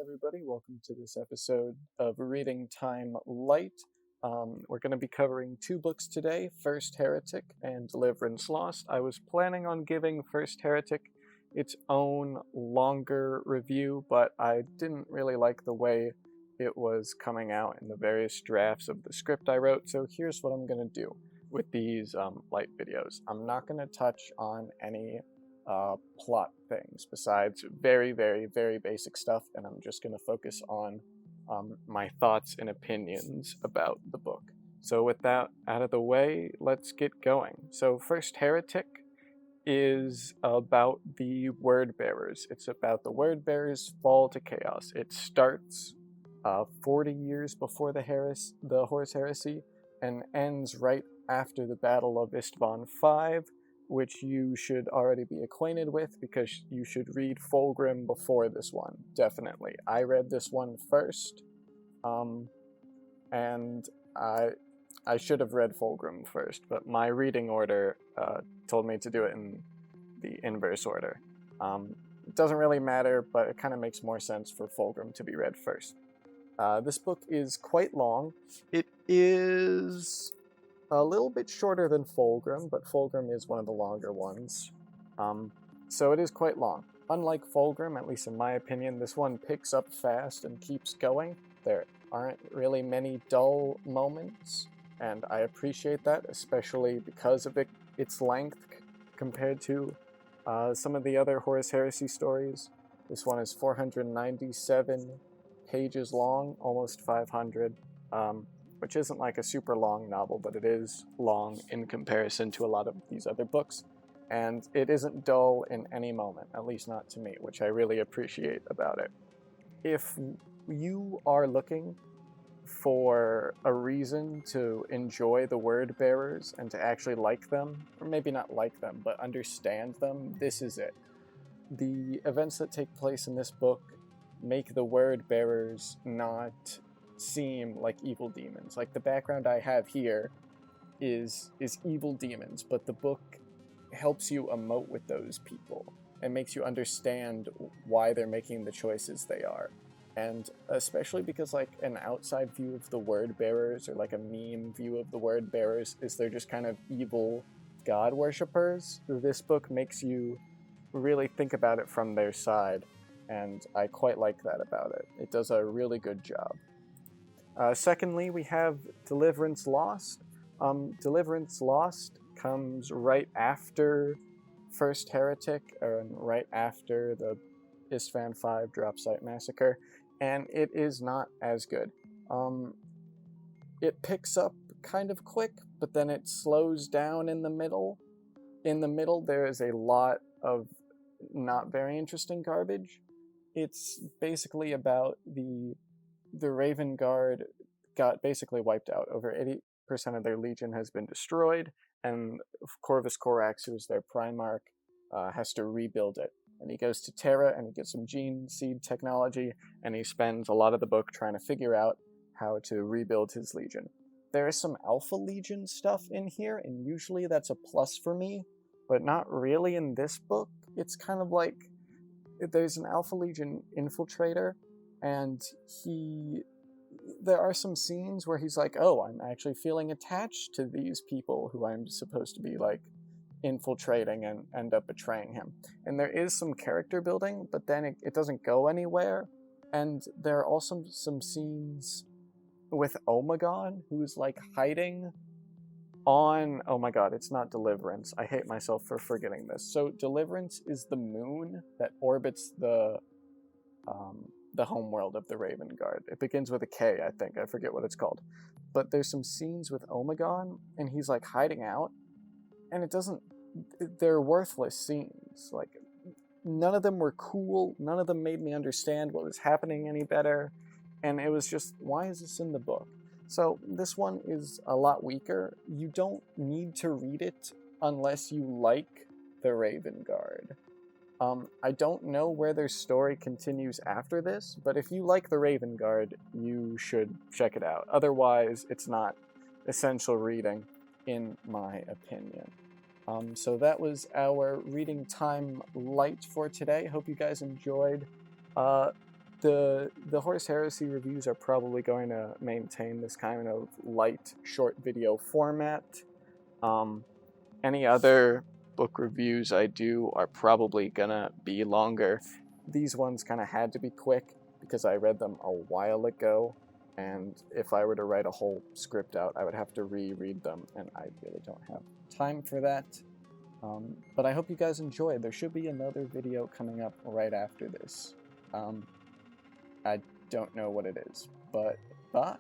everybody. Welcome to this episode of Reading Time Lite. We're going to be covering two books today, First Heretic and Deliverance Lost. I was planning on giving First Heretic its own longer review, but I didn't really like the way it was coming out in the various drafts of the script I wrote, so here's what I'm going to do with these Lite videos. I'm not going to touch on any plot things besides very, very, very basic stuff, and I'm just going to focus on my thoughts and opinions about the book. So with that out of the way, let's get going. So First Heretic is about the Word Bearers. It's about the Word Bearers' fall to chaos. It starts 40 years before the Horus Heresy and ends right after the Battle of Istvan V, which you should already be acquainted with because you should read Fulgrim before this one, definitely. I read this one first, and I should have read Fulgrim first, but my reading order told me to do it in the inverse order. It doesn't really matter, but it kind of makes more sense for Fulgrim to be read first. This book is quite long. It is a little bit shorter than Fulgrim, but Fulgrim is one of the longer ones. So it is quite long. Unlike Fulgrim, at least in my opinion, this one picks up fast and keeps going. There aren't really many dull moments, and I appreciate that, especially because of its length compared to some of the other Horus Heresy stories. This one is 497 pages long, almost 500. Which isn't like a super long novel, but it is long in comparison to a lot of these other books. And it isn't dull in any moment, at least not to me, which I really appreciate about it. If you are looking for a reason to enjoy the Word Bearers and to actually like them, or maybe not like them, but understand them, this is it. The events that take place in this book make the Word Bearers not seem like evil demons. Like the background I have here is evil demons, but the book helps you emote with those people and makes you understand why they're making the choices they are. And especially because like an outside view of the Word Bearers, or like a meme view of the Word Bearers, is they're just kind of evil god worshippers. This book makes you really think about it from their side, and I quite like that about it. It does a really good job. Secondly, we have Deliverance Lost. Deliverance Lost comes right after First Heretic, and right after the Istvan V drop site massacre, and it is not as good. It picks up kind of quick, but then it slows down in the middle. In the middle, there is a lot of not very interesting garbage. It's basically about the Raven Guard got basically wiped out. Over 80% of their legion has been destroyed, and Corvus Corax, who is their Primarch, has to rebuild it. And he goes to Terra, and he gets some gene seed technology, and he spends a lot of the book trying to figure out how to rebuild his legion. There is some Alpha Legion stuff in here, and usually that's a plus for me, but not really in this book. It's kind of like there's an Alpha Legion infiltrator, and there are some scenes where he's like, oh, I'm actually feeling attached to these people who I'm supposed to be like infiltrating, and end up betraying him. And there is some character building, but then it doesn't go anywhere. And there are also some scenes with Omegon, who's like hiding on, oh my god, it's not Deliverance. I hate myself for forgetting this. So Deliverance is the moon that orbits the homeworld of the Raven Guard. It begins with a K, I think. I forget what it's called. But there's some scenes with Omegon, and he's like hiding out, and they're worthless scenes. Like, none of them were cool. None of them made me understand what was happening any better. And it was just, why is this in the book? So this one is a lot weaker. You don't need to read it unless you like the Raven Guard. I don't know where their story continues after this, but if you like the Raven Guard, you should check it out. Otherwise, it's not essential reading, in my opinion. So that was our reading time light for today. Hope you guys enjoyed. the Horus Heresy reviews are probably going to maintain this kind of light short video format. Any other book reviews I do are probably gonna be longer. These ones kind of had to be quick because I read them a while ago, and if I were to write a whole script out, I would have to reread them, and I really don't have time for that. But I hope you guys enjoyed. There should be another video coming up right after this. I don't know what it is, but bye.